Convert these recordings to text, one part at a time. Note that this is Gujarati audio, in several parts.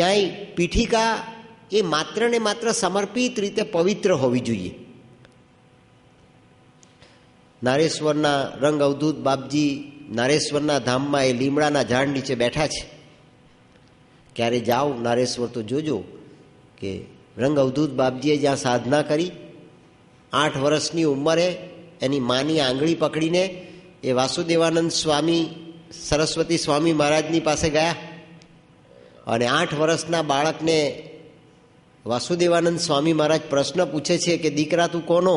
ક્યાંય પીઠિકા એ માત્ર ને માત્ર સમર્પિત રીતે પવિત્ર હોવી જોઈએ. નારેશ્વરના રંગ અવધૂત બાપજી નારેશ્વરના ધામમાં એ લીમડાના ઝાડ નીચે બેઠા છે. ક્યારે જાઓ નારેશ્વર તો જોજો કે રંગ અવધૂત બાપજીએ જ્યાં સાધના કરી 8 વર્ષની ઉંમરે એની માની આંગળી પકડીને એ વાસુદેવાનંદ સ્વામી સરસ્વતી સ્વામી મહારાજની પાસે ગયા અને 8 વર્ષના બાળકને વાસુદેવાનંદ સ્વામી મહારાજ પ્રશ્ન પૂછે છે કે દીકરા તું કોનો?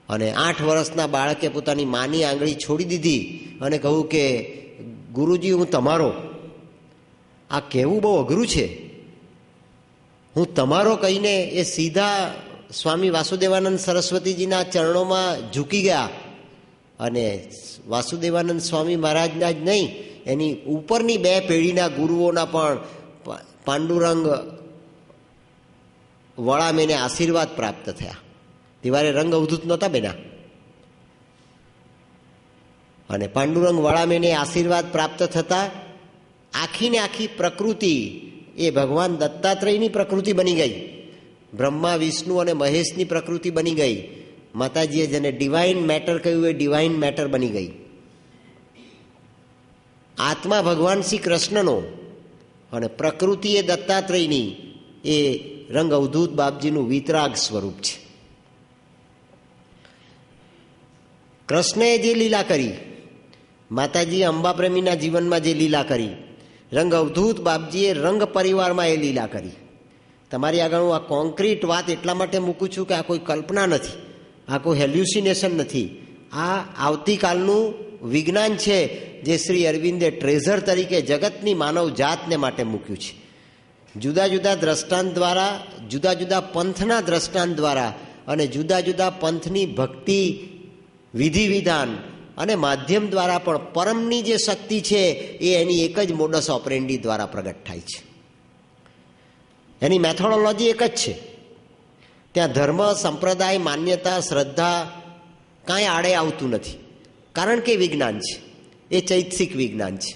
અને 8 વર્ષના બાળકે પોતાની માની આંગળી છોડી દીધી અને કહ્યું કે ગુરુજી હું તમારો. આ કહેવું બહુ અઘરું છે. હું તમારો કહીને એ સીધા સ્વામી વાસુદેવાનંદ સરસ્વતીજીના ચરણોમાં ઝૂકી ગયા અને વાસુદેવાનંદ સ્વામી મહારાજના જ નહીં એની ઉપરની 2 પેઢીના ગુરુઓના પણ પાંડુરંગ વળામેને આશીર્વાદ પ્રાપ્ત થયા. દિવારે રંગ અવધૂત નહોતા બેના અને પાંડુરંગ વળામેને આશીર્વાદ પ્રાપ્ત થતા આખીને આખી પ્રકૃતિ એ ભગવાન દત્તાત્રેયની પ્રકૃતિ બની ગઈ. બ્રહ્મા વિષ્ણુ અને મહેશની પ્રકૃતિ બની ગઈ. માતાજીએ જેને ડિવાઇન મેટર કહ્યું એ ડિવાઇન મેટર બની ગઈ. આત્મા ભગવાન શ્રી કૃષ્ણનો અને પ્રકૃતિ એ દત્તાત્રેયની એ રંગ અવધૂત બાપજીનું વિતરાગ સ્વરૂપ છે. કૃષ્ણએ જે લીલા કરી, માતાજીએ અંબા પ્રેમીના જીવનમાં જે લીલા કરી, રંગ અવધૂત બાપજીએ રંગ પરિવારમાં એ લીલા કરી. તમારી આગળ હું આ કોન્ક્રીટ વાત એટલા માટે મૂકું છું કે આ કોઈ કલ્પના નથી, આ કોઈ હેલ્યુસિનેશન નથી. આ આવતીકાલનું વિજ્ઞાન છે જે શ્રી અરવિંદે ટ્રેઝર તરીકે જગતની માનવ જાતને માટે મૂક્યું છે. જુદા જુદા દ્રષ્ટાંત દ્વારા, જુદા જુદા પંથના દ્રષ્ટાંત દ્વારા અને જુદા જુદા પંથની ભક્તિ વિધિ વિધાન અને માધ્યમ દ્વારા પણ પરમની જે શક્તિ છે એ એની એક જ મોડસ ઓપરેન્ડી દ્વારા પ્રગટ થાય છે. એની મેથોડોલોજી એક જ છે. ત્યાં ધર્મ, સંપ્રદાય, માન્યતા, શ્રદ્ધા કાંઈ આડે આવતું નથી, કારણ કે વિજ્ઞાન છે, એ ચૈતસિક વિજ્ઞાન છે.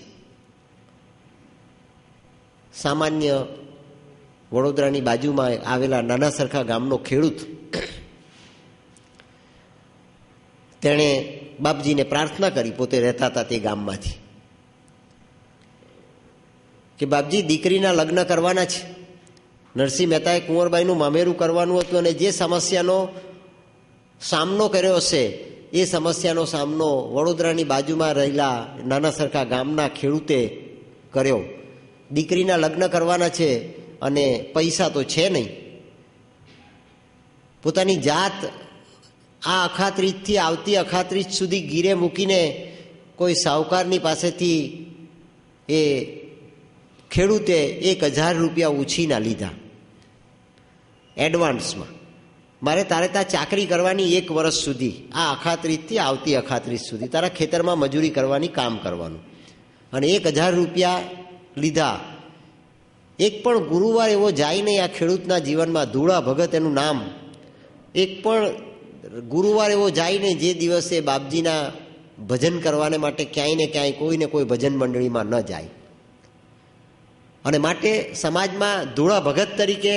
સામાન્ય વડોદરાની બાજુમાં આવેલા નાના સરખા ગામનો ખેડૂત તેણે બાપજીને પ્રાર્થના કરી, પોતે રહેતા હતા તે ગામમાંથી, કે બાપજી દીકરીના લગ્ન કરવાના છે. નરસિંહ મહેતાએ કુંવરબાઈનું મામેરું કરવાનું હતું અને જે સમસ્યાનો સામનો કર્યો હશે એ સમસ્યાનો સામનો વડોદરાની બાજુમાં રહેલા નાના સરખા ગામના ખેડૂતે કર્યો. દીકરીના લગ્ન કરવાના છે અને પૈસા તો છે નહીં. પોતાની જાત આ અખાત્રીજથી આવતી અખાત્રીજ સુધી ગીરે મૂકીને કોઈ સાહુકારની પાસેથી એ ખેડૂતે 1000 રૂપિયા ઉછીના લીધા એડવાન્સમાં. મારે તારે ત્યાં ચાકરી કરવાની 1 વર્ષ સુધી, આ અખાત્રીજથી આવતી અખાત્રીજ સુધી તારા ખેતરમાં મજૂરી કરવાની, કામ કરવાનું, અને 1000 રૂપિયા લીધા. એક પણ ગુરુવાર એવો જાય નહીં આ ખેડૂતના જીવનમાં, ધૂળા ભગત એનું નામ, એક પણ ગુરુવાર એવો જાય નહીં જે દિવસે બાપજીના ભજન કરવાને માટે ક્યાંય ને ક્યાંય કોઈ ને કોઈ ભજન મંડળીમાં ન જાય. અને માટે સમાજમાં ધૂળા ભગત તરીકે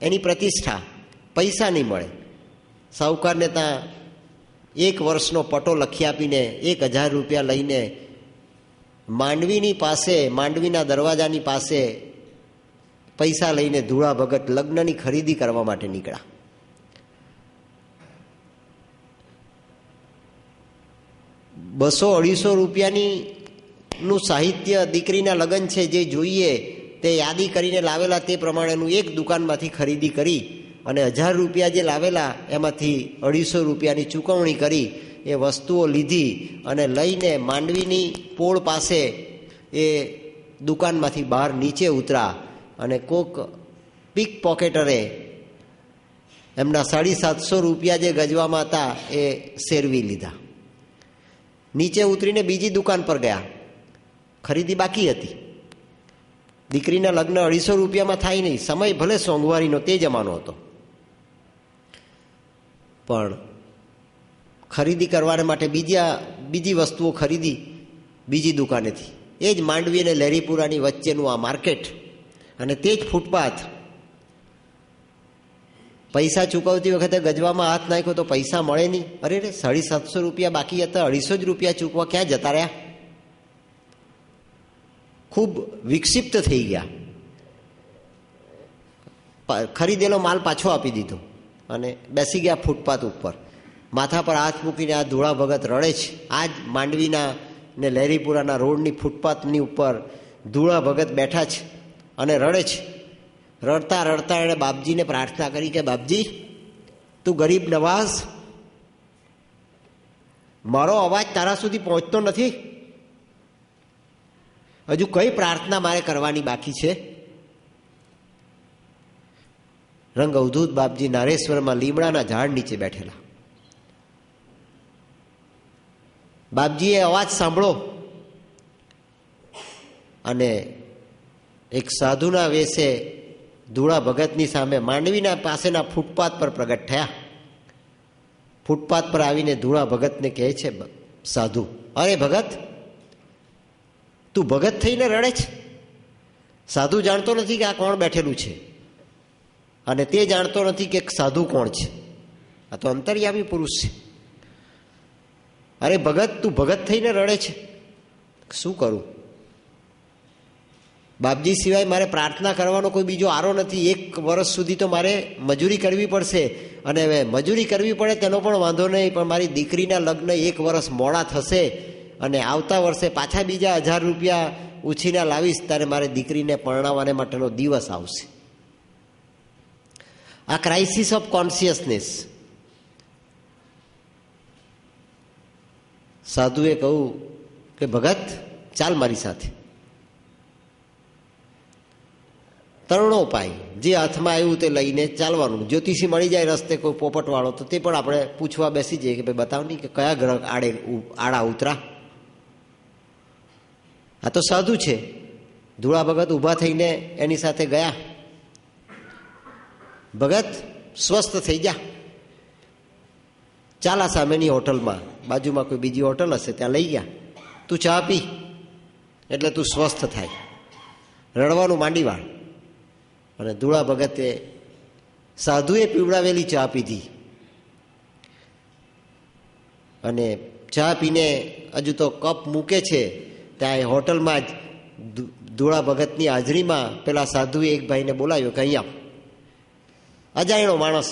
એની પ્રતિષ્ઠા, પૈસા નહીં મળે. સાહુકારને ત્યાં 1 વર્ષનો પટો લખી આપીને 1000 રૂપિયા લઈને માંડવીની પાસે, માંડવીના દરવાજાની પાસે પૈસા લઈને ધૂળા ભગત લગ્નની ખરીદી કરવા માટે નીકળ્યા. $200-250 રૂપિયાની નું સાહિત્ય દીકરીના લગ્ન છે જે જોઈએ તે યાદી કરીને લાવેલા, તે પ્રમાણેનું એક દુકાનમાંથી ખરીદી કરી અને 1000 રૂપિયા જે લાવેલા એમાંથી 250 રૂપિયાની ચૂકવણી કરી એ વસ્તુઓ લીધી અને લઈને માંડવીની પોળ પાસે એ દુકાનમાંથી બહાર નીચે ઉતરા અને કોક પીક પોકેટરે એમના 750 રૂપિયા જે ગજવામાં હતા એ શેરવી લીધા. નીચે ઉતરીને બીજી દુકાન પર ગયા. ખરીદી બાકી હતી. દીકરીના લગ્ન 250 રૂપિયામાં થાય નહીં. સમય ભલે સોંગવારીનો તે જમાનો હતો, પણ ખરીદી કરવા માટે બીજી વસ્તુઓ ખરીદી બીજી દુકાનેથી. એ જ માંડવી અને લહેરીપુરાની વચ્ચેનું આ માર્કેટ અને તે જ ફૂટપાથ. પૈસા ચૂકવતી વખતે ગજવામાં હાથ નાખ્યો તો પૈસા મળે નહીં. અરે રે, 750 રૂપિયા બાકી હતા, 250 જ રૂપિયા ચૂકવા ક્યાં જતા રહ્યા? ખૂબ વિક્ષિપ્ત થઈ ગયા. ખરીદેલો માલ પાછો આપી દીધો અને બેસી ગયા ફૂટપાથ ઉપર. માથા પર હાથ મૂકીને આ ધોળા ભગત રડે છે. આ જ માંડવીના ને લહેરીપુરાના રોડની ફૂટપાથની ઉપર ધોળા ભગત બેઠા છે અને રડે છે. રડતા રડતા એણે બાપજીને પ્રાર્થના કરી કે બાપજી, તું ગરીબ નવાઝ, મારો અવાજ તારા સુધી પહોંચતો નથી. હજુ કઈ પ્રાર્થના મારે કરવાની બાકી છે? રંગ અવધૂત બાપજી નારેશ્વરમાં લીમડાના ઝાડ નીચે બેઠેલા. બાપજીએ અવાજ સાંભળો અને એક સાધુના વેશે ધૂળા ભગતની સામે માંડવીના પાસેના ફૂટપાથ પર પ્રગટ થયા. ફૂટપાથ પર આવીને ધૂળા ભગતને કહે છે સાધુ, અરે ભગત, તું ભગત થઈને રડે છે? સાધુ જાણતો નથી કે આ કોણ બેઠેલું છે અને તે જાણતો નથી કે સાધુ કોણ છે. આ તો અંતર્યામી પુરુષ છે. અરે ભગત, તું ભગત થઈને રડે છે? શું કરું બાપજી, સિવાય મારે પ્રાર્થના કરવાનો કોઈ બીજો આરો નથી. 1 વર્ષ સુધી તો મારે મજૂરી કરવી પડશે અને હવે મજૂરી કરવી પડે તેનો પણ વાંધો નહીં, પણ મારી દીકરીના લગ્ન 1 વર્ષ મોડા થશે અને આવતા વર્ષે પાછા બીજા 1000 રૂપિયા ઉછીના લાવીશ ત્યારે મારે દીકરીને પરણાવવાને માટેનો દિવસ આવશે. આ ક્રાઇસિસ ઓફ કોન્શિયસનેસ. સાધુએ કહ્યું કે ભગત, ચાલ મારી સાથે. તરુણોપાય, જે હાથમાં આવ્યું તે લઈને ચાલવાનું. જ્યોતિષી મળી જાય રસ્તે કોઈ પોપટવાળો તો તે પણ આપણે પૂછવા બેસી જઈએ કે ભાઈ બતાવ નહીં કે કયા ગ્રહ આડા ઉતરા. આ તો સાધુ છે. ધૂળા ભગત ઊભા થઈને એની સાથે ગયા. ભગત, સ્વસ્થ થઈ જા, ચાલ આ સામેની હોટલમાં, બાજુમાં કોઈ બીજી હોટલ હશે ત્યાં લઈ ગયા, તું ચા પી એટલે તું સ્વસ્થ થાય. રડવાનું માંડી વાળ. અને ધૂળા ભગતે સાધુએ પીવડાવેલી ચા પીધી અને ચા પીને હજુ તો કપ મૂકે છે ત્યાં હોટલમાં જ ધૂળા ભગતની હાજરીમાં પેલા સાધુએ એક ભાઈને બોલાવ્યો કે અહીંયા. અજાણ્યો માણસ,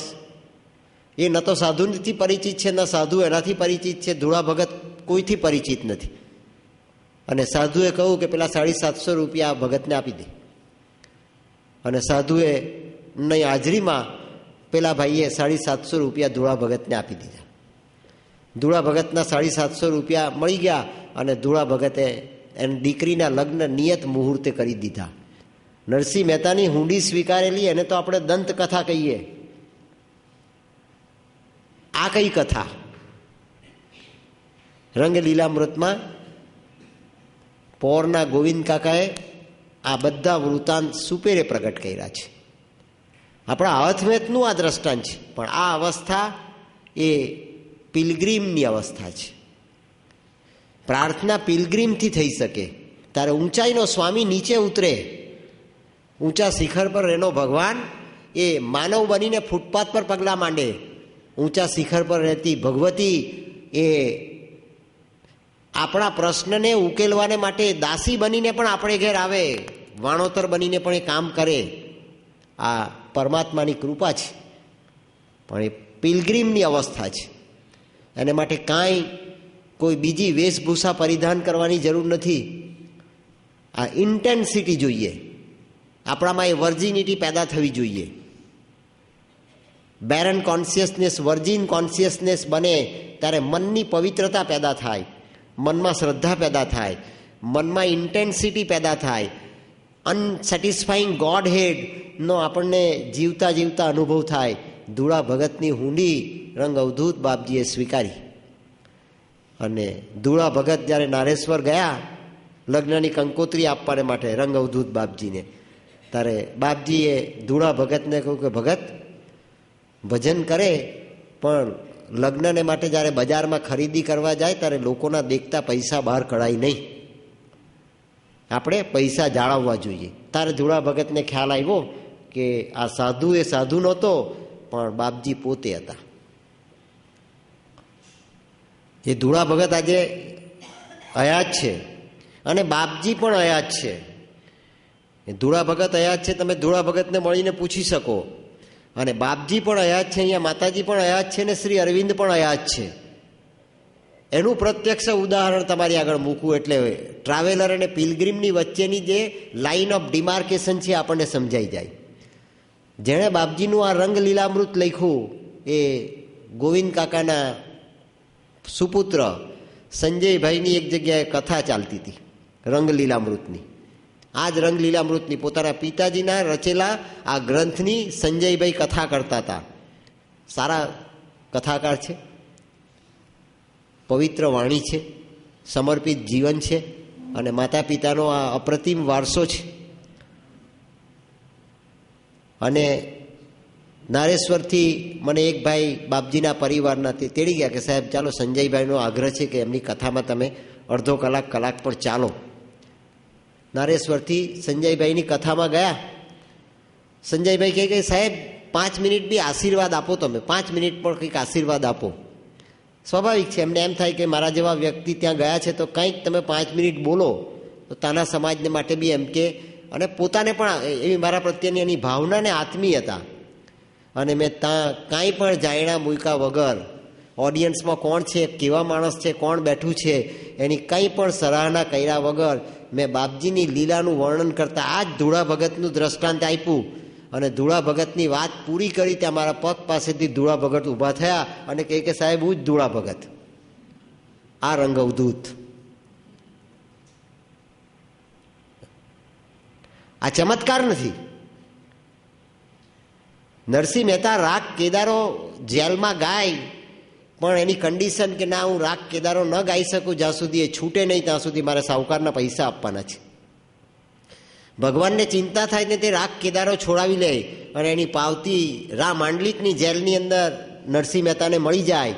એ ન તો સાધુથી પરિચિત છે, ન સાધુ એનાથી પરિચિત છે. ધૂળા ભગત કોઈથી પરિચિત નથી. અને સાધુએ કહ્યું કે પેલા 750 રૂપિયા ભગતને આપી દે. અને સાધુએ ની હાજરીમાં પેલા ભાઈએ 750 રૂપિયા ધૂળા ભગતને આપી દીધા. ધૂળા ભગતના 750 રૂપિયા મળી ગયા અને ધૂળા ભગતે એની દીકરીના લગ્ન નિયત મુહૂર્તે કરી દીધા. નરસિંહ મહેતાની હુંડી સ્વીકારેલી, એને તો આપણે દંતકથા કહીએ. આ કઈ કથા? રંગલીલામૃતમાં પોરના ગોવિંદ કાકાએ આ બધા વૃત્તાંત સુપેરે પ્રગટ કર્યા છે. આપણા હાથમેતનું આ દ્રષ્ટાંત છે, પણ આ અવસ્થા એ પિલગ્રીમની અવસ્થા છે. પ્રાર્થના પિલગ્રીમથી થઈ શકે. ત્યારે ઊંચાઈનો સ્વામી નીચે ઉતરે. ઊંચા શિખર પર રહેલો ભગવાન એ માનવ બનીને ફૂટપાથ પર પગલાં માંડે. ઊંચા શિખર પર રહેતી ભગવતી એ આપણા પ્રશ્નને ઉકેલવાને માટે દાસી બનીને પણ આપણે ઘેર આવે, વાણોતર બનીને પણ એ કામ કરે. આ પરમાત્માની કૃપા છે, પણ એ પિલગ્રીમની અવસ્થા છે. એને માટે કાંઈ કોઈ બીજી વેશભૂષા પરિધાન કરવાની જરૂર નથી. આ ઇન્ટેન્સિટી જોઈએ આપણામાં, એ વર્જિનિટી પેદા થવી જોઈએ. બેરન કોન્શિયસનેસ વર્જિન કોન્શિયસનેસ બને ત્યારે મનની પવિત્રતા પેદા થાય, મનમાં શ્રદ્ધા પેદા થાય, મનમાં ઇન્ટેન્સિટી પેદા થાય. અનસેટિસ્ફાઈંગ ગોડ હેડનો આપણને જીવતા જીવતા અનુભવ થાય. ધૂળા ભગતની હુંડી રંગ અવધૂત બાપજીએ સ્વીકારી. અને ધૂળા ભગત જ્યારે નારેશ્વર ગયા લગ્નની કંકોત્રી આપવાને માટે રંગ અવધૂત બાપજીને, ત્યારે બાપજીએ ધૂળા ભગતને કહ્યું કે ભગત, ભજન કરે પણ લગ્નને માટે જ્યારે બજારમાં ખરીદી કરવા જાય ત્યારે લોકોના દેખતા પૈસા બહાર કઢાય નહીં. આપણે પૈસા જાળવવા જોઈએ. તારે ધૂળા ભગતને ખ્યાલ આવ્યો કે આ સાધુ એ સાધુ નહોતો, પણ બાપજી પોતે હતા. એ ધૂળા ભગત આજે અયાજ છે અને બાપજી પણ અયાજ છે. ધૂળા ભગત અયાજ છે, તમે ધૂળા ભગતને મળીને પૂછી શકો. અને બાપજી પણ અયાજ છે, અહીંયા માતાજી પણ અયાજ છે ને શ્રી અરવિંદ પણ અયાજ છે. એનું પ્રત્યક્ષ ઉદાહરણ તમારી આગળ મૂકવું એટલે ટ્રાવેલર અને પિલગ્રીમની વચ્ચેની જે લાઇન ઓફ ડિમાર્કેશન છે આપણને સમજાઈ જાય. જેણે બાપજીનું આ રંગ લીલામૃત લખ્યું એ ગોવિંદ કાકાના સુપુત્ર સંજયભાઈની એક જગ્યાએ કથા ચાલતી હતી રંગ લીલામૃતની. આ જ રંગ લીલામૃતની પોતાના પિતાજીના રચેલા આ ગ્રંથની સંજયભાઈ કથા કરતા હતા. સારા કથાકાર છે, પવિત્ર વાણી છે, સમર્પિત જીવન છે અને માતા પિતાનો આ અપ્રતિમ વારસો છે. અને નારેશ્વરથી મને એક ભાઈ બાપજીના પરિવારના તે તેડી ગયા કે સાહેબ ચાલો સંજયભાઈનો આગ્રહ છે કે એમની કથામાં તમે અડધો કલાક પર ચાલો. નારેશ્વરથી સંજયભાઈની કથામાં ગયા. સંજયભાઈ કહે કે સાહેબ 5 મિનિટ બી આશીર્વાદ આપો, તમે 5 મિનિટ પણ કંઈક આશીર્વાદ આપો. સ્વાભાવિક છે, એમને એમ થાય કે મારા જેવા વ્યક્તિ ત્યાં ગયા છે તો કંઈક તમે 5 મિનિટ બોલો તો તાના સમાજને માટે બી એમ કે, અને પોતાને પણ એવી મારા પ્રત્યેની એની ભાવનાને આત્મીયતા. અને મેં ત્યાં કાંઈ પણ જાણ્યા મૂક્યા વગર ઓડિયન્સમાં કોણ છે, કેવા માણસ છે, કોણ બેઠું છે એની કંઈ પણ સરાહના કર્યા વગર મેં બાપજીની લીલાનું વર્ણન કરતા આ જ ધૂળા ભગતનું દ્રષ્ટાંત આપ્યું. અને ધૂળા ભગતની વાત પૂરી કરી ત્યાં મારા પગ પાસેથી ધૂળા ભગત ઊભા થયા અને કહે કે સાહેબ હું જ ધૂળા ભગત, આ રંગ અવધૂત. આ ચમત્કાર નથી. નરસિંહ મહેતા રાગ કેદારો જેલમાં ગાય, પણ એની કન્ડિશન કે ના હું રાગ કેદારો ન ગાઈ શકું જ્યાં સુધી એ છૂટે નહીં ત્યાં સુધી મારે સાહુકારના પૈસા આપવાના છે. ભગવાનને ચિંતા થાય ને તે રાગ કેદારો છોડાવી લે અને એની પાવતી રા માંડલિકની જેલની અંદર નરસિંહ મહેતાને મળી જાય.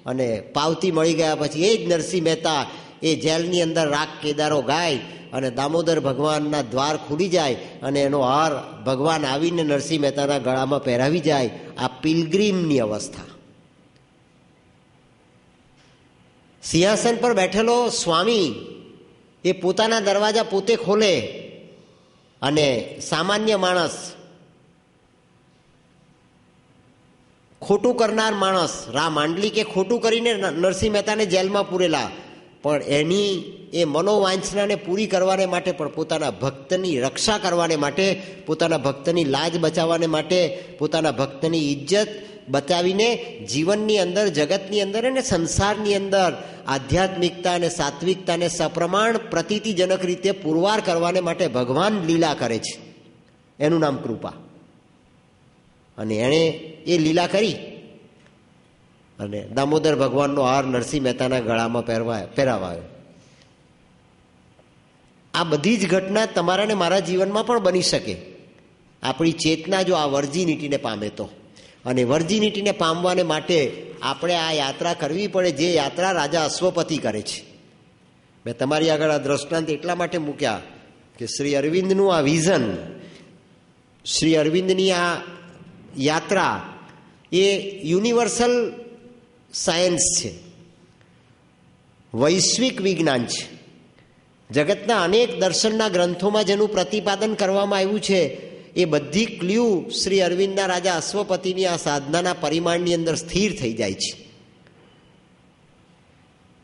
અને પાવતી મળી ગયા પછી એ જ નરસિંહ મહેતા એ જેલની અંદર રાગ કેદારો ગાય અને દામોદર ભગવાનના દ્વાર ખુલી જાય અને એનો હાર ભગવાન આવીને નરસિંહ મહેતાના ગળામાં પહેરાવી જાય. આ પિલગ્રીમની અવસ્થા. સિંહાસન પર બેઠેલો સ્વામી એ પોતાના દરવાજા પોતે ખોલે અને સામાન્ય માણસ, ખોટું કરનાર માણસ, રા માંડલિકે ખોટું કરીને નરસિંહ મહેતાને જેલમાં પૂરેલા, પણ એની એ મનોવાંછનાને પૂરી કરવાને માટે પણ પોતાના ભક્તની રક્ષા કરવાને માટે, પોતાના ભક્તની લાજ બચાવવાને માટે, પોતાના ભક્તની ઇજ્જત બચાવીને જીવનની અંદર, જગતની અંદર અને સંસારની અંદર આધ્યાત્મિકતા અને સાત્વિકતાને સપ્રમાણ પ્રતીતિજનક રીતે પુરવાર કરવાને માટે ભગવાન લીલા કરે છે. એનું નામ કૃપા. અને એણે એ લીલા કરી અને દામોદર ભગવાનનો હાર નરસિંહ મહેતાના ગળામાં પહેરાવાયો. આ બધી જ ઘટના તમારા ને મારા જીવનમાં પણ બની શકે, આપણી ચેતના જો આ વર્જિનિટીને પામે તો. અને વર્જિનિટીને પામવાને માટે આપણે આ યાત્રા કરવી પડે, જે યાત્રા રાજા અશ્વપતિ કરે છે. મેં તમારી આગળ આ દ્રષ્ટાંત એટલા માટે મૂક્યા કે શ્રી અરવિંદનું આ વિઝન, શ્રી અરવિંદની આ યાત્રા એ યુનિવર્સલ સાયન્સ છે, વૈશ્વિક વિજ્ઞાન છે. જગતના અનેક દર્શનના ગ્રંથોમાં જેનું પ્રતિપાદન કરવામાં આવ્યું છે એ બધી ક્લ્યુ શ્રી અરવિંદના રાજા અશ્વપતિની આ સાધનાના પરિમાણની અંદર સ્થિર થઈ જાય છે.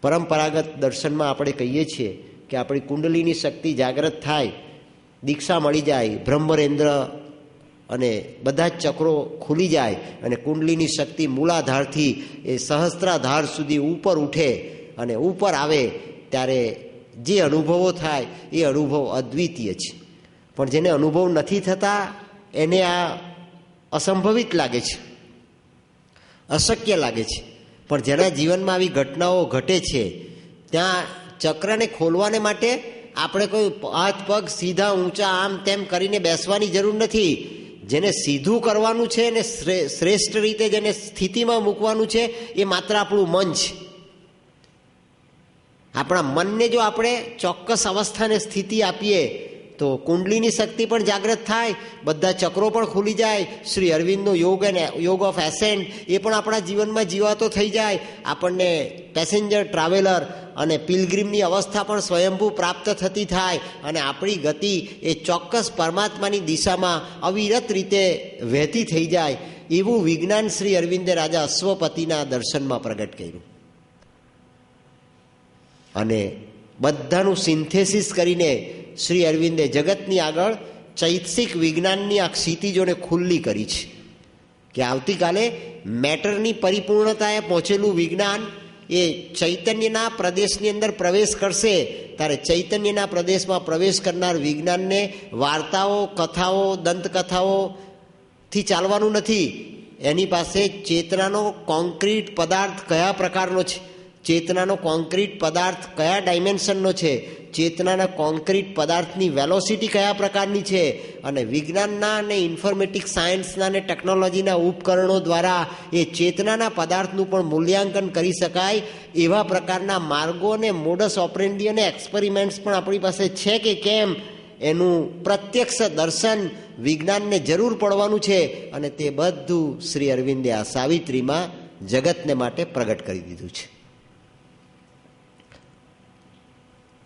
પરંપરાગત દર્શનમાં આપણે કહીએ છીએ કે આપણી કુંડલીની શક્તિ જાગૃત થાય, દીક્ષા મળી જાય, બ્રહ્મરેન્દ્ર અને બધા જ ચક્રો ખુલી જાય અને કુંડલીની શક્તિ મૂલાધારથી એ સહસ્ત્રાધાર સુધી ઉપર ઉઠે અને ઉપર આવે ત્યારે જે અનુભવો થાય એ અનુભવ અદ્વિતીય છે. પણ જેને અનુભવ નથી થતા એને આ અસંભવિત લાગે છે, અશક્ય લાગે છે. પણ જેના જીવનમાં આવી ઘટનાઓ ઘટે છે ત્યાં ચક્રને ખોલવાને માટે આપણે કોઈ હાથ પગ સીધા ઊંચા આમ તેમ કરીને બેસવાની જરૂર નથી. જેને સીધું કરવાનું છે અને શ્રેષ્ઠ રીતે જેને સ્થિતિમાં મૂકવાનું છે એ માત્ર આપણું મન છે. આપણા મનને જો આપણે ચોક્કસ અવસ્થાને સ્થિતિ આપીએ તો કુંડલીની શક્તિ પણ જાગૃત થાય, બધા ચક્રો પણ ખુલી જાય. શ્રી અરવિંદનો યોગ ઓફ એસેન્ટ એ પણ આપણા જીવનમાં જીવાતો થઈ જાય. આપણને પેસેન્જર, ટ્રાવેલર અને પિલગ્રીમની અવસ્થા પણ સ્વયંભૂ પ્રાપ્ત થતી થાય અને આપણી ગતિ એ ચોક્કસ પરમાત્માની દિશામાં અવિરત રીતે વહેતી થઈ જાય. એવું વિજ્ઞાન શ્રી અરવિંદે રાજા અશ્વપતિના દર્શનમાં પ્રગટ કર્યું અને બધાનું સિન્થેસિસ કરીને શ્રી અરવિંદે જગતની આગળ ચૈતસિક વિજ્ઞાનની આ ક્ષિતિજોને ખુલ્લી કરી છે કે આવતીકાલે મેટરની પરિપૂર્ણતાએ પહોંચેલું વિજ્ઞાન એ ચૈતન્યના પ્રદેશની અંદર પ્રવેશ કરશે ત્યારે ચૈતન્યના પ્રદેશમાં પ્રવેશ કરનાર વિજ્ઞાનને વાર્તાઓ, કથાઓ, દંતકથાઓથી ચાલવાનું નથી. એની પાસે ચેતનાનો કોન્ક્રીટ પદાર્થ કયા પ્રકારનો છે, ચેતનાનો કોન્ક્રીટ પદાર્થ કયા ડાયમેન્શનનો છે, ચેતનાના કોન્ક્રીટ પદાર્થની વેલોસિટી કયા પ્રકારની છે અને વિજ્ઞાનના અને ઇન્ફોર્મેટિક સાયન્સના અને ટેકનોલોજીના ઉપકરણો દ્વારા એ ચેતનાના પદાર્થનું પણ મૂલ્યાંકન કરી શકાય એવા પ્રકારના માર્ગો અને મોડસ ઓપરેન્ડી અને એક્સપેરિમેન્ટ્સ પણ આપણી પાસે છે કે કેમ એનું પ્રત્યક્ષ દર્શન વિજ્ઞાનને જરૂર પડવાનું છે. અને તે બધું શ્રી અરવિંદે આ સાવિત્રીમાં જગતને માટે પ્રગટ કરી દીધું છે.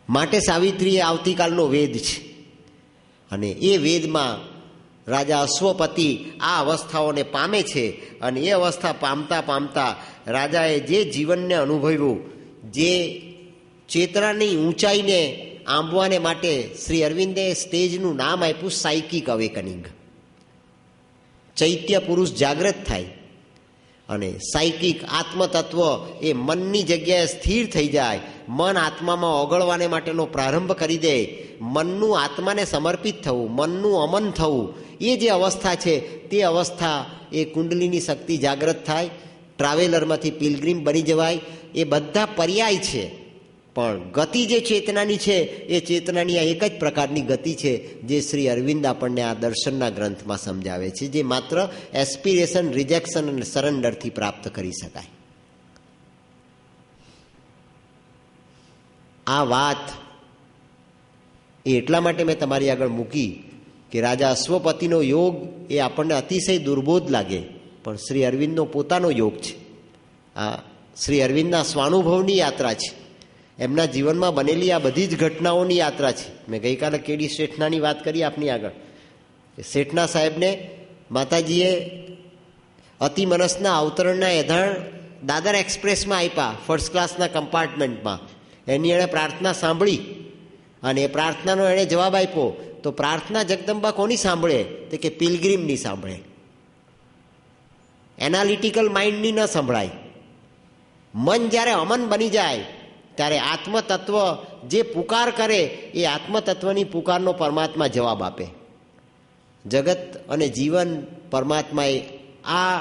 માટે સાવિત્રી એ આવતીકાલનો વેદ છે અને એ વેદમાં રાજા અશ્વપતિ આ અવસ્થાઓને પામે છે અને એ અવસ્થા પામતા પામતા રાજાએ જે જીવનને અનુભવ્યું, જે ચેતનાની ઊંચાઈને આંબવાને માટે શ્રી અરવિંદે સ્ટેજનું નામ આપ્યું સાયકિક અવેકનિંગ. ચૈત્ય પુરુષ જાગૃત થાય અને સાયકિક આત્મતત્વ એ મનની જગ્યાએ સ્થિર થઈ જાય, મન આત્મામાં ઓગળવાને માટેનો પ્રારંભ કરી દે, મનનું આત્માને સમર્પિત થવું, મનનું અમન થવું, એ જે અવસ્થા છે તે અવસ્થા એ કુંડલીની શક્તિ જાગૃત થાય, ટ્રાવેલરમાંથી પિલગ્રીમ બની જવાય. એ બધા પર્યાય છે પણ ગતિ જે ચેતનાની છે એ ચેતનાની આ એક જ પ્રકારની ગતિ છે જે શ્રી અરવિંદ આપણને આ દર્શનના ગ્રંથમાં સમજાવે છે, જે માત્ર એસ્પિરેશન, રિજેક્શન અને સરેન્ડરથી પ્રાપ્ત કરી શકાય. આ વાત એટલા માટે મેં તમારી આગળ મૂકી કે રાજા અશ્વપતિનો યોગ એ આપણને અતિશય દુર્બોધ લાગે પણ શ્રી અરવિંદનો પોતાનો યોગ છે. આ શ્રી અરવિંદના સ્વાનુભવની યાત્રા છે, એમના જીવનમાં બનેલી આ બધી જ ઘટનાઓની યાત્રા છે. મેં ગઈકાલે કેડી શેઠનાની વાત કરી આપની આગળ. શેઠના સાહેબને માતાજીએ અતિ મનસના અવતરણના એધાણ દાદર એક્સપ્રેસમાં આપ્યા, ફર્સ્ટ ક્લાસના કમ્પાર્ટમેન્ટમાં. એની એણે પ્રાર્થના સાંભળી અને એ પ્રાર્થનાનો એણે જવાબ આપ્યો. તો પ્રાર્થના જગદંબા કોની સાંભળે? તો કે પિલગ્રીમની સાંભળે, એનાલિટિકલ માઇન્ડની ન સંભળાય. મન જ્યારે અમન બની જાય ત્યારે આત્મતત્વ જે પુકાર કરે એ આત્મતત્વની પુકારનો પરમાત્મા જવાબ આપે. જગત અને જીવન પરમાત્માએ આ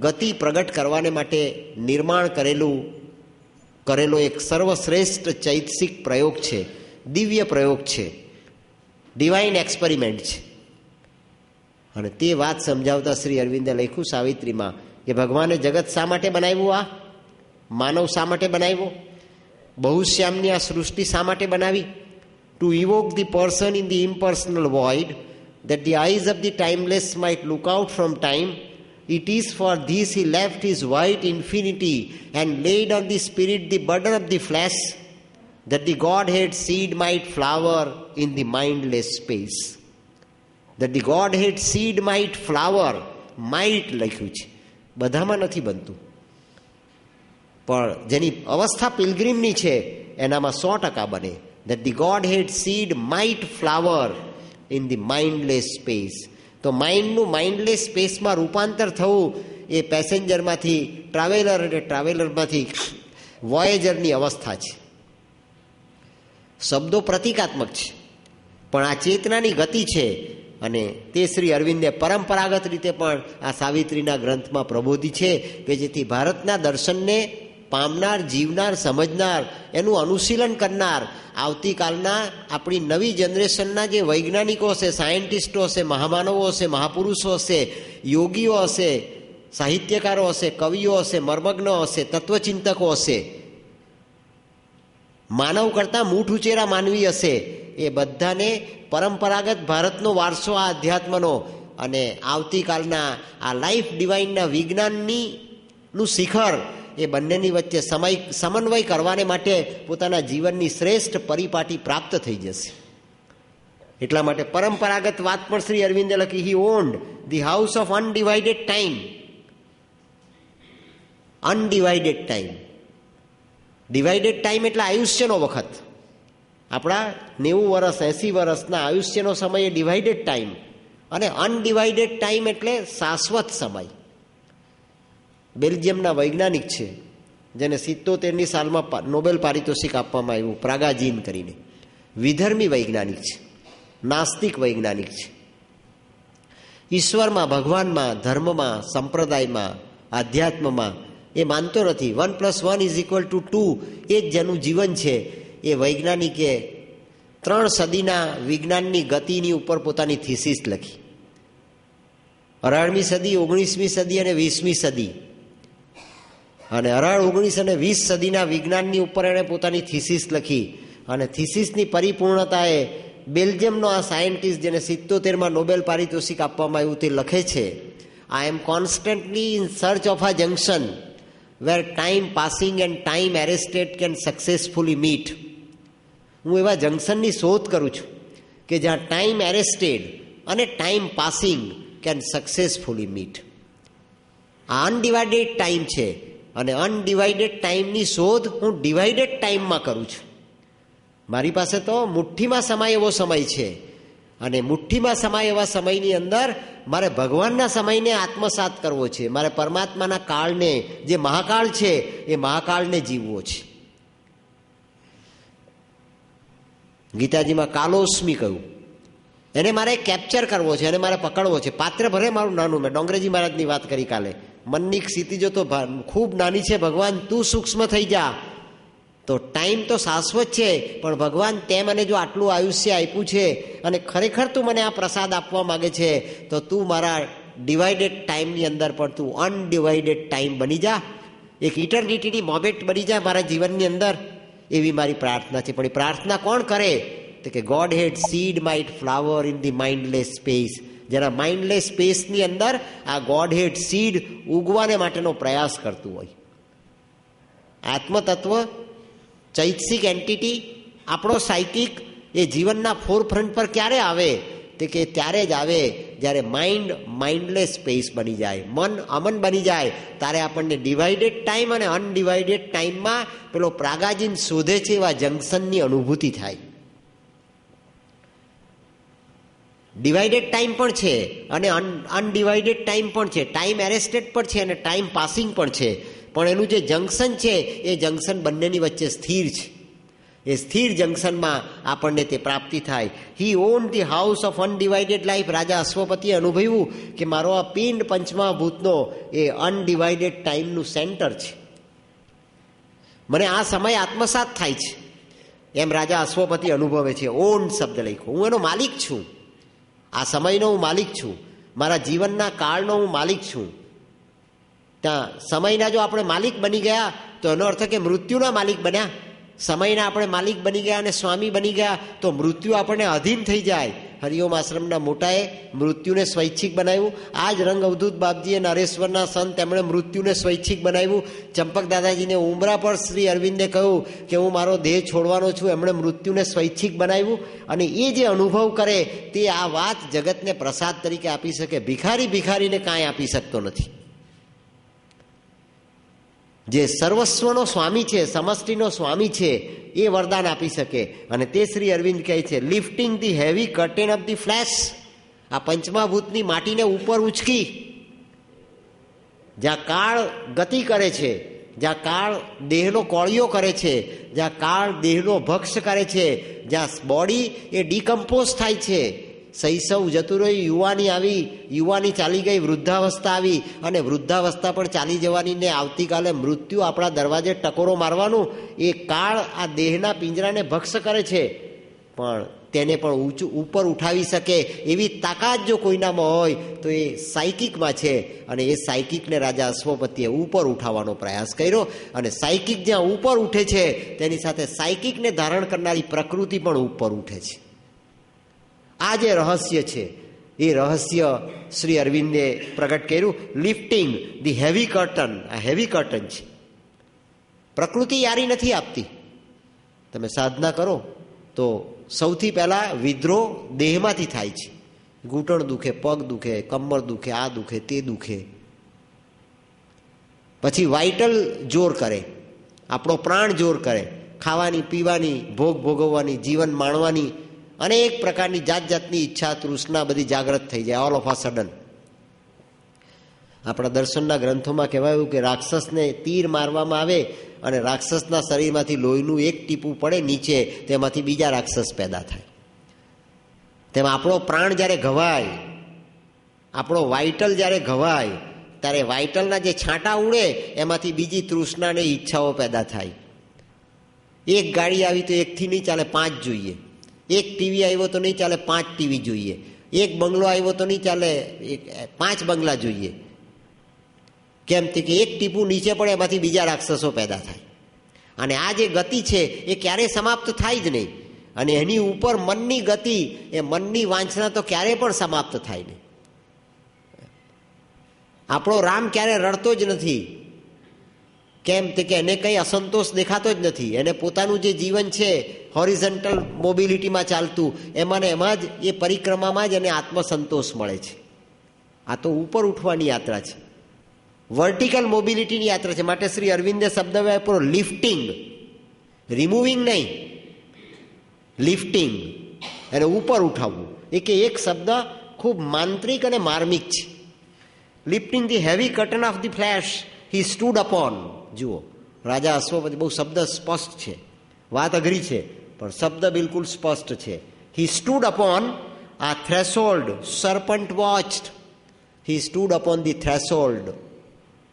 ગતિ પ્રગટ કરવાને માટે નિર્માણ કરેલો એક સર્વશ્રેષ્ઠ ચૈતસિક પ્રયોગ છે, દિવ્ય પ્રયોગ છે, ડિવાઇન એક્સપેરિમેન્ટ છે. અને તે વાત સમજાવતા શ્રી અરવિંદે લખ્યું સાવિત્રીમાં કે ભગવાને જગત શા માટે બનાવ્યું, આ માનવ શા માટે બનાવ્યો, બહુશ્યામની આ સૃષ્ટિ શા માટે બનાવી? To evoke the person in the impersonal void that the eyes of the timeless might look out from time. It is for this he left his white infinity and laid on the spirit the burden of the flesh, that the Godhead seed might flower in the mindless space. That the Godhead seed might flower, might લખ્યું છે, બધામાં નથી બનતું પણ જેની અવસ્થા પિલગ્રીમની છે એનામાં 100% બને. That the Godhead seed might flower in the mindless space. તો માઇન્ડનું માઇન્ડલેસ સ્પેસમાં રૂપાંતર થવું એ પેસેન્જરમાંથી ટ્રાવેલર અને ટ્રાવેલરમાંથી વોયેજરની અવસ્થા છે. શબ્દો પ્રતિકાત્મક છે પણ આ ચેતનાની ગતિ છે અને તે શ્રી અરવિંદે પરંપરાગત રીતે પણ આ સાવિત્રીના ગ્રંથમાં પ્રબોધી છે કે જેથી ભારતના દર્શનને પામનાર, જીવનાર, સમજનાર, એનું અનુશીલન કરનાર આવતીકાલના આપણી નવી જનરેશનના જે વૈજ્ઞાનિકો હશે, સાયન્ટિસ્ટો હશે, મહામાનવો હશે, મહાપુરુષો હશે, યોગીઓ હશે, સાહિત્યકારો હશે, કવિઓ હશે, મર્મજ્ઞો હશે, તત્વચિંતકો હશે, માનવ કરતાં મૂઠ ઉચેરા માનવી હશે, એ બધાને પરંપરાગત ભારતનો વારસો આ અધ્યાત્મનો અને આવતીકાલના આ લાઈફ ડિવાઇનના વિજ્ઞાનનું શિખર, એ બંનેની વચ્ચે સમન્વય કરવાને માટે પોતાના જીવનની શ્રેષ્ઠ પરિપાટી પ્રાપ્ત થઈ જશે. એટલા માટે પરંપરાગત વાત પણ શ્રી અરવિંદે લખી, he owned the house of undivided time. Undivided time, divided time એટલે આયુષ્યનો વખત. આપણા 90 વર્ષ 80 વર્ષના આયુષ્યનો સમય એ ડિવાઇડેડ ટાઈમ, અને અનડિવાઇડેડ ટાઈમ એટલે શાશ્વત સમય. બેલ્જિયમના વૈજ્ઞાનિક છે જેને 77ની સાલમાં નોબેલ પારિતોષિક આપવામાં આવ્યું, પ્રાગાજીન કરીને. વિધર્મી વૈજ્ઞાનિક છે, નાસ્તિક વૈજ્ઞાનિક છે. ઈશ્વરમાં, ભગવાનમાં, ધર્મમાં, સંપ્રદાયમાં, આધ્યાત્મમાં એ માનતો નથી. 1+1 = 2 એ જ જેનું જીવન છે. એ વૈજ્ઞાનિકે 3 સદીના વિજ્ઞાનની ગતિની ઉપર પોતાની થીસીસ લખી. 18મી સદી, 19મી સદી અને 20મી સદી, અને 18, 19 અને 20 સદીના વિજ્ઞાનની ઉપર એણે પોતાની થીસીસ લખી. અને થીસીસની પરિપૂર્ણતાએ બેલ્જિયમનો આ સાયન્ટિસ્ટ, જેને 77માં નોબેલ પારિતોષિક આપવામાં આવ્યું, તે લખે છે, I am constantly in search of a junction where time passing and time arrested can successfully meet. હું એવા જંક્શનની શોધ કરું છું કે જ્યાં ટાઈમ એરેસ્ટેડ અને time passing can successfully meet. આ અનડિવાઇડેડ ટાઈમ છે, અને અનડિવાઇડેડ ટાઈમની શોધ હું ડિવાઇડેડ ટાઈમમાં કરું છું. મારી પાસે તો મુઠ્ઠીમાં સમાય એવો સમય છે, અને મુઠ્ઠીમાં સમાય એવા સમયની અંદર મારે ભગવાનના સમયને આત્મસાત કરવો છે. મારે પરમાત્માના કાળને, જે મહાકાળ છે, એ મહાકાળને જીવવો છે. ગીતાજીમાં કાલોસ્મી કહ્યું, એને મારે કેપ્ચર કરવો છે, એને મારે પકડવો છે. પાત્ર ભરે મારું નાનું. મેં ડોંગરેજી મહારાજની વાત કરી કાલે. મનની સ્થિતિજો તો ખૂબ નાની છે, ભગવાન તું સૂક્ષ્મ થઈ જા. તો ટાઈમ તો શાશ્વત છે, પણ ભગવાન તે મને જો આટલું આયુષ્ય આપ્યું છે અને ખરેખર તું મને આ પ્રસાદ આપવા માગે છે, તો તું મારા ડિવાઇડેડ ટાઈમની અંદર પણ તું અનડિવાઇડેડ ટાઈમ બની જા, એક ઇટર્નિટીની મોમેન્ટ બની જા મારા જીવનની અંદર. એવી મારી પ્રાર્થના છે. પણ એ પ્રાર્થના કોણ કરે? તો કે Godhead seed might flower in the mindless space. જેના માઇન્ડલેસ સ્પેસની અંદર આ ગોડ હેડ સીડ ઉગવાને માટેનો પ્રયાસ કરતું હોય. આત્મતત્વ, ચૈતસિક એન્ટિટી, આપણો સાયકિક, એ જીવનના ફોરફ્રન્ટ પર ક્યારે આવે? તે કે ત્યારે જ આવે જ્યારે માઇન્ડલેસ સ્પેસ બની જાય, મન અમન બની જાય. ત્યારે આપણને ડિવાઇડેડ ટાઈમ અને અનડિવાઇડેડ ટાઈમમાં પેલો પ્રાગાજીન શોધે છે એવા જંક્શનની અનુભૂતિ થાય. ડિવાઇડેડ ટાઈમ પણ છે અને અનડિવાઇડેડ ટાઈમ પણ છે. ટાઈમ એરેસ્ટેડ પણ છે અને ટાઈમ પાસિંગ પણ છે. પણ એનું જે જંક્શન છે, એ જંક્શન બંનેની વચ્ચે સ્થિર છે. એ સ્થિર જંક્શનમાં આપણને તે પ્રાપ્તિ થાય. He on the house of undivided life. રાજા અશ્વપતિએ અનુભવ્યું કે મારો આ પિંડ પંચમહાભૂતનો એ અનડિવાઇડેડ ટાઈમનું સેન્ટર છે. મને આ સમય આત્મસાત થાય છે, એમ રાજા અશ્વપતિ અનુભવે છે. ઓન શબ્દ લખ્યો. હું એનો માલિક છું. આ સમયનો હું માલિક છું. મારા જીવનના કાળનો હું માલિક છું. ત્યાં સમયના જો આપણે માલિક બની ગયા તો એનો અર્થ કે મૃત્યુના માલિક બન્યા. સમયના આપણે માલિક બની ગયા અને સ્વામી બની ગયા તો મૃત્યુ આપણને અધીન થઈ જાય. હરિઓમ આશ્રમના મોટાએ મૃત્યુને સ્વૈચ્છિક બનાવ્યું. આ જ રંગ અવધૂત બાપજીએ નરેશ્વરના સંત, તેમણે મૃત્યુને સ્વૈચ્છિક બનાવ્યું. ચંપક દાદાજીને ઉમરા પર શ્રી અરવિંદે કહ્યું કે હું મારો દેહ છોડવાનો છું, એમણે મૃત્યુને સ્વૈચ્છિક બનાવ્યું. અને એ જે અનુભવ કરે તે આ વાત જગતને પ્રસાદ તરીકે આપી શકે. ભિખારીને કાંઈ આપી શકતો નથી. જે સર્વસ્વનો સ્વામી છે, સમષ્ટિનો સ્વામી છે, એ વરદાન આપી શકે. અને તે શ્રી અરવિંદ કહે છે, lifting the heavy curtain of the flash. આ પંચમહાભૂતની માટીને ઉપર ઉંચકી, જ્યાં કાળ ગતિ કરે છે, જ્યાં કાળ દેહનો કોળિયો કરે છે, જ્યાં કાળ દેહનો ભક્ષ કરે છે, જ્યાં બોડી એ ડીકમ્પોઝ થાય છે. શૈશવ જતું રહ્યું, યુવાની આવી, યુવાની ચાલી ગઈ, વૃદ્ધાવસ્થા આવી, અને વૃદ્ધાવસ્થા પણ ચાલી જવાની ને આવતીકાલે મૃત્યુ આપણા દરવાજે ટકોરો મારવાનું. એ કાળ આ દેહના પિંજરાને ભક્ષ કરે છે, પણ તેને પણ ઉપર ઉઠાવી શકે એવી તાકાત જો કોઈનામાં હોય તો એ સાયકિકમાં છે. અને એ સાયકિકને રાજા અશ્વપતિએ ઉપર ઉઠાવવાનો પ્રયાસ કર્યો. અને સાયકિક જ્યાં ઉપર ઉઠે છે તેની સાથે સાયકિકને ધારણ કરનારી પ્રકૃતિ પણ ઉપર ઉઠે છે. આ જે રહસ્ય છે એ રહસ્ય શ્રી અરવિંદે પ્રગટ કર્યું. Lifting the heavy curtain. આ હેવી કર્ટન છે. પ્રકૃતિ યારી નથી આપતી. તમે સાધના કરો તો સૌથી પહેલા વિદ્રોહ દેહમાંથી થાય છે. ઘૂંટણ દુખે, પગ દુખે, કમર દુખે, આ દુખે, તે દુખે. પછી વાઇટલ જોર કરે, આપણો પ્રાણ જોર કરે. ખાવાની, પીવાની, ભોગ ભોગવવાની, જીવન માણવાની અનેક પ્રકારની જાત જાતની ઈચ્છા, તૃષ્ણા બધી જાગૃત થઈ જાય ઓલ ઓફ અ સડન. આપણા દર્શનના ગ્રંથોમાં કહેવાયું કે રાક્ષસને તીર મારવામાં આવે અને રાક્ષસના શરીરમાંથી લોહીનું એક ટીપું પડે નીચે, તેમાંથી બીજા રાક્ષસ પેદા થાય. તેમાં આપણો પ્રાણ જ્યારે ઘવાય, આપણો વાઇટલ જ્યારે ઘવાય, ત્યારે વાઇટલના જે છાંટા ઉડે એમાંથી બીજી તૃષ્ણા અને ઈચ્છાઓ પેદા થાય. એક ગાડી આવી તો એકથી નહીં ચાલે, 5 જોઈએ. એક ટીવી આવ્યો તો નહીં ચાલે, 5 ટીવી જોઈએ. એક બંગલો આવ્યો તો નહીં ચાલે, 5 બંગલા જોઈએ. કેમ કે એક ટીપું નીચે પડે એમાંથી બીજા રાક્ષસો પેદા થાય. અને આ જે ગતિ છે એ ક્યારેય સમાપ્ત થાય જ નહીં. અને એની ઉપર મનની ગતિ, એ મનની વાંચના તો ક્યારેય પણ સમાપ્ત થાય નહીં. આપણો રામ ક્યારે રડતો જ નથી. કેમ કે એને કંઈ અસંતોષ દેખાતો જ નથી. એને પોતાનું જે જીવન છે હોરિઝન્ટલ મોબિલિટીમાં ચાલતું, એમાં ને એમાં જ એ પરિક્રમામાં જ એને આત્મસંતોષ મળે છે. આ તો ઉપર ઉઠવાની યાત્રા છે, વર્ટિકલ મોબિલિટીની યાત્રા છે. માટે શ્રી અરવિંદે શબ્દ વાપર્યો લિફ્ટિંગ, રિમૂવિંગ નહીં, લિફ્ટિંગ. એને ઉપર ઉઠાવવું. એક શબ્દ ખૂબ માંત્રિક અને માર્મિક છે. Lifting the heavy curtain of the flash he stood upon. જુઓ, રાજા અશ્વપતિ, બહુ શબ્દ સ્પષ્ટ છે, વાત અઘરી છે પણ શબ્દ બિલકુલ સ્પષ્ટ છે. He stood upon a threshold, serpent watched. He stood upon the threshold,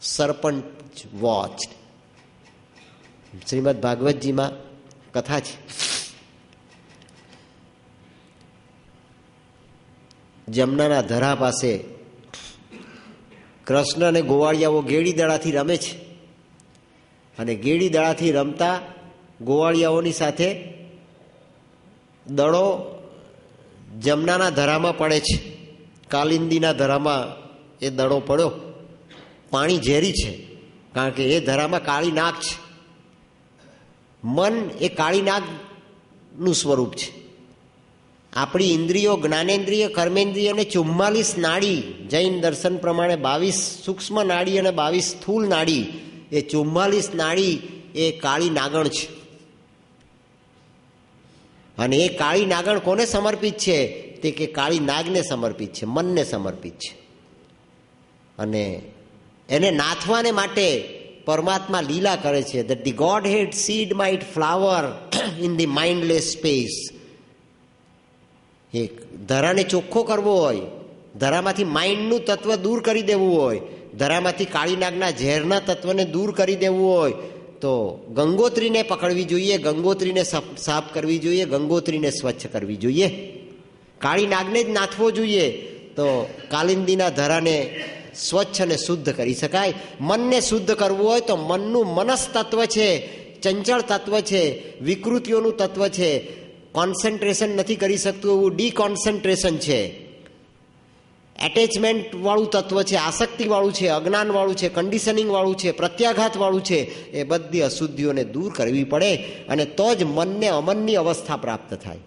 serpent watched. Shrimad ભાગવતજીમાં કથા છે. જમનાના ધરા પાસે કૃષ્ણ અને ગોવાળિયાઓ ગેડી દડાથી રમે છે. અને ગેડી દડાથી રમતા ગોવાળિયાઓની સાથે દડો જમનાના ધરામાં પડે છે. કાલિંદીના ધરામાં એ દડો પડ્યો. પાણી ઝેરી છે, કારણ કે એ ધરામાં કાળી નાગ છે. મન એ કાળી નાગનું સ્વરૂપ છે. આપણી ઇન્દ્રિયો, જ્ઞાનેન્દ્રિય, કર્મેન્દ્રિય અને 44 નાડી, જૈન દર્શન પ્રમાણે 22 સૂક્ષ્મ નાડી અને 22 સ્થૂળ નાડી, એ 44 નાડી એ કાળી નાગણ છે. અને એ કાળી નાગણ કોને સમર્પિત છે? તે કે કાળી નાગને સમર્પિત છે, મનને સમર્પિત છે. અને એને નાથવાને માટે પરમાત્મા લીલા કરે છે. that the Godhead seed might flower in the mindless space. એક ધરાને ચોખ્ખો કરવો હોય, ધરામાંથી માઇન્ડનું તત્વ દૂર કરી દેવું હોય, ધરામાંથી કાળી નાગના ઝેરના તત્વને દૂર કરી દેવું હોય તો ગંગોત્રીને પકડવી જોઈએ, ગંગોત્રીને સાફ કરવી જોઈએ, ગંગોત્રીને સ્વચ્છ કરવી જોઈએ. કાળી નાગને જ નાથવો જોઈએ તો કાલિંદીના ધરાને સ્વચ્છ અને શુદ્ધ કરી શકાય. મનને શુદ્ધ કરવું હોય તો મનનું મનસ તત્વ છે, ચંચળ તત્વ છે, વિકૃતિઓનું તત્વ છે, કોન્સન્ટ્રેશન નથી કરી શકતું એવું ડીકોન્સન્ટ્રેશન છે, એટેચમેન્ટ વાળું તત્વ છે, આસક્તિ વાળું છે, અજ્ઞાન વાળું છે, કન્ડિશનિંગ વાળું છે, પ્રત્યાઘાત વાળું છે. એ બધી અશુદ્ધિઓને દૂર કરવી પડે અને તો જ મનને અમનની અવસ્થા પ્રાપ્ત થાય.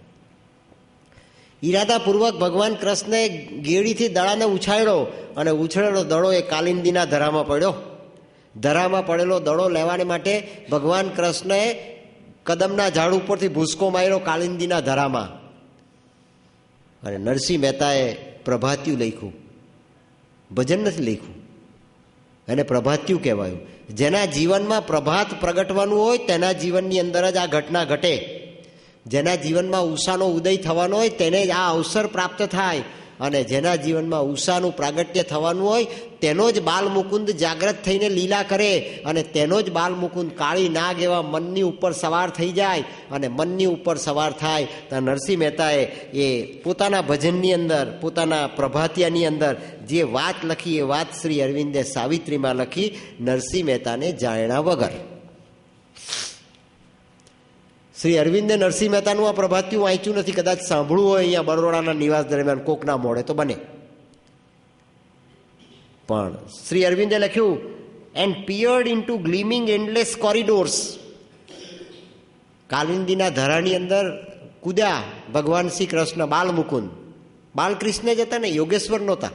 ઈરાદાપૂર્વક ભગવાન કૃષ્ણએ ગેડીથી દડાને ઉછાળ્યો અને ઉછળેલો દડો એ કાલિંદીના ધરામાં પડ્યો. ધરામાં પડેલો દડો લેવાને માટે ભગવાન કૃષ્ણએ કદમના ઝાડ ઉપરથી ભૂસકો માર્યો કાલિંદીના ધરામાં. અને નરસિંહ મહેતાએ પ્રભાત્યું લખ્યું, ભજન નથી લખ્યું, એને પ્રભાત્યું કહેવાયું. જેના જીવનમાં પ્રભાત પ્રગટવાનું હોય તેના જીવનની અંદર જ આ ઘટના ઘટે. જેના જીવનમાં ઉષાનો ઉદય થવાનો હોય તેને જ આ અવસર પ્રાપ્ત થાય. અને જેના જીવનમાં ઉષાનું પ્રાગટ્ય થવાનું હોય તેનો જ બાલ મુકુંદ જાગ્રત થઈને લીલા કરે અને તેનો જ બાલ મુકુંદ કાળી નાગ એવા મનની ઉપર સવાર થઈ જાય અને મનની ઉપર સવાર થાય તો નરસિંહ મહેતાએ એ પોતાના ભજનની અંદર, પોતાના પ્રભાતિયાની અંદર જે વાત લખી એ વાત શ્રી અરવિંદે સાવિત્રીમાં લખી, નરસિંહ મહેતાને જાણ્યા વગર. શ્રી અરવિંદે નરસિંહ મહેતાનું આ પ્રભાતિયું વાંચ્યું નથી, કદાચ સાંભળવું હોય અહીંયા બરોડાના નિવાસ દરમિયાન કોકના મોડે તો બને. પણ શ્રી અરવિંદે લખ્યું, એન્ડ પિયર્ડ ઇન્ટુ ગ્લીમિંગ એન્ડલેસ કોરિડોર્સ. કાલિંદીના ધરાની અંદર કૂદ્યા ભગવાન શ્રી કૃષ્ણ, બાલ મુકુંદ. બાલકૃષ્ણ જ હતા ને, યોગેશ્વર નહોતા.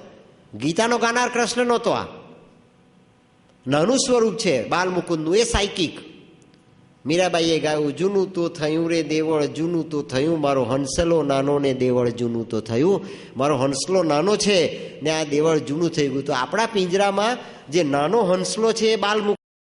ગીતાનો ગાનાર કૃષ્ણ નહોતો. આ નાનું સ્વરૂપ છે બાલ મુકુંદનું, એ સાયકિક. મીરાબાઈએ ગાયું, જૂનું તો થયું રે દેવળ, જૂનું તો થયું, મારો હંસલો નાનો ને દેવળ જૂનું તો થયું. મારો હંસલો નાનો છે ને આ દેવળ જૂનું થઈ ગયું. તો આપણા પિંજરામાં જે નાનો હંસલો છે એ બાલ